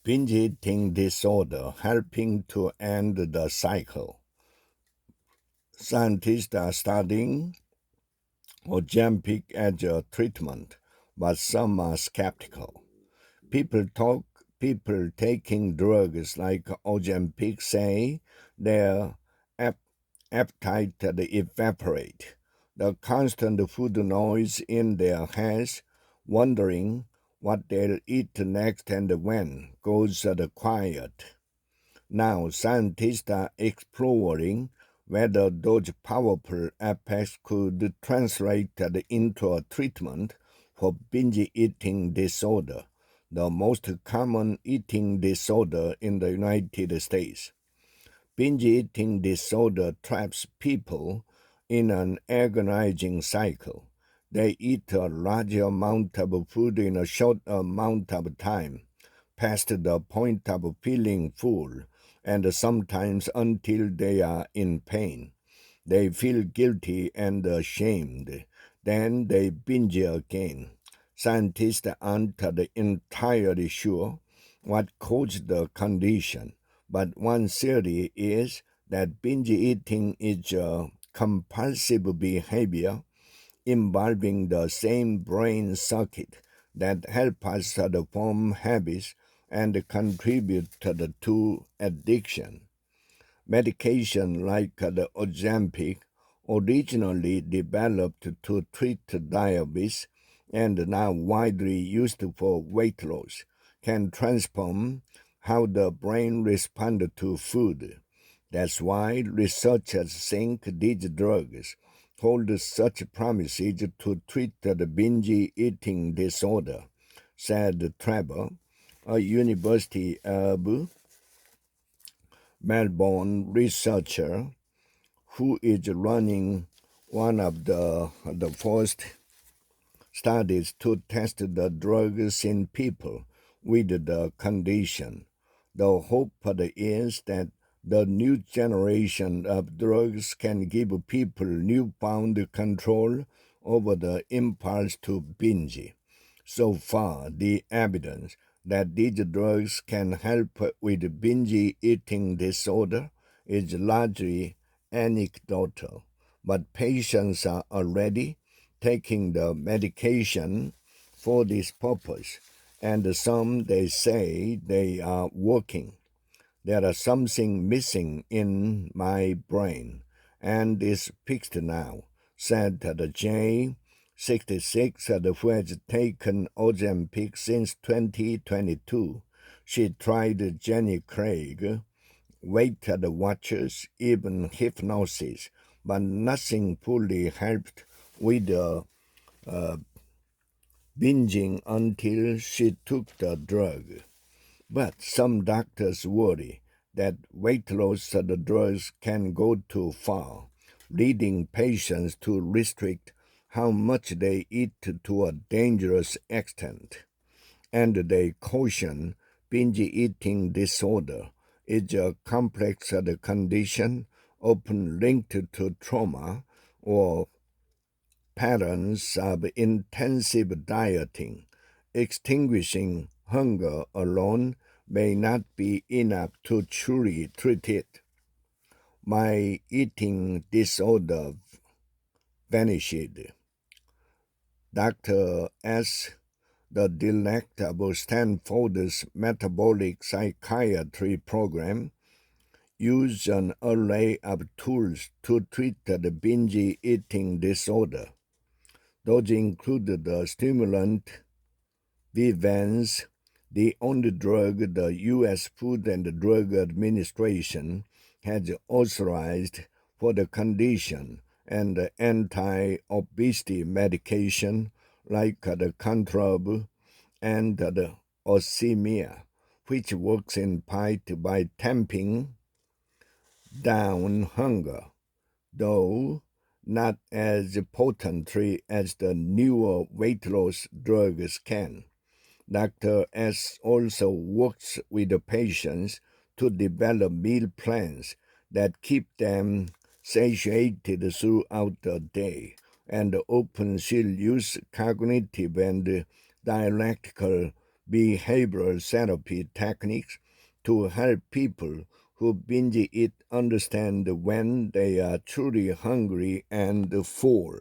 Binge eating disorder helping to end the cycle. Scientists are studying Ozempic as a treatment, but some are skeptical. People taking drugs like Ozempic say their ap- appetite evaporate. The constant food noise in their heads, wondering what they'll eat next and when, goes quiet. Now scientists are exploring whether those powerful effects could translate into a treatment for binge eating disorder, the most common eating disorder in the United States. Binge eating disorder traps people in an agonizing cycle. They eat a large amount of food in a short amount of time, past the point of feeling full, and sometimes until they are in pain. They feel guilty and ashamed. Then they binge again. Scientists aren't entirely sure what caused the condition, but one theory is that binge eating is a compulsive behavior involving the same brain circuit that help us to form habits and contribute to addiction. Medication like the Ozempic, originally developed to treat diabetes and now widely used for weight loss, can transform how the brain responds to food. That's why researchers think these drugs hold such promises to treat the binge eating disorder, said Trevor, a University of Melbourne researcher who is running one of the first studies to test the drugs in people with the condition. The hope is that the new generation of drugs can give people newfound control over the impulse to binge. So far, the evidence that these drugs can help with binge eating disorder is largely anecdotal, but patients are already taking the medication for this purpose, and some they say they are working. There is something missing in my brain, and it's fixed now, said the J66 who has taken Ozempic since 2022. She tried Jenny Craig, Weight Watchers, even hypnosis, but nothing fully helped with binging until she took the drug. But some doctors worry that weight loss drugs can go too far, leading patients to restrict how much they eat to a dangerous extent. And they caution binge eating disorder is a complex condition often linked to trauma or patterns of intensive dieting. Extinguishing hunger alone may not be enough to truly treat it. My eating disorder vanished. Dr. S., the director of Stanford's metabolic psychiatry program, used an array of tools to treat the binge eating disorder. Those included the stimulant Vivance, the only drug the U.S. Food and Drug Administration has authorized for the condition, and the anti-obesity medication like the Control and the Osimia, which works in part by tamping down hunger, though not as potently as the newer weight loss drugs can. Dr. S. also works with the patients to develop meal plans that keep them satiated throughout the day, and often she'll use cognitive and dialectical behavioral therapy techniques to help people who binge eat understand when they are truly hungry and full.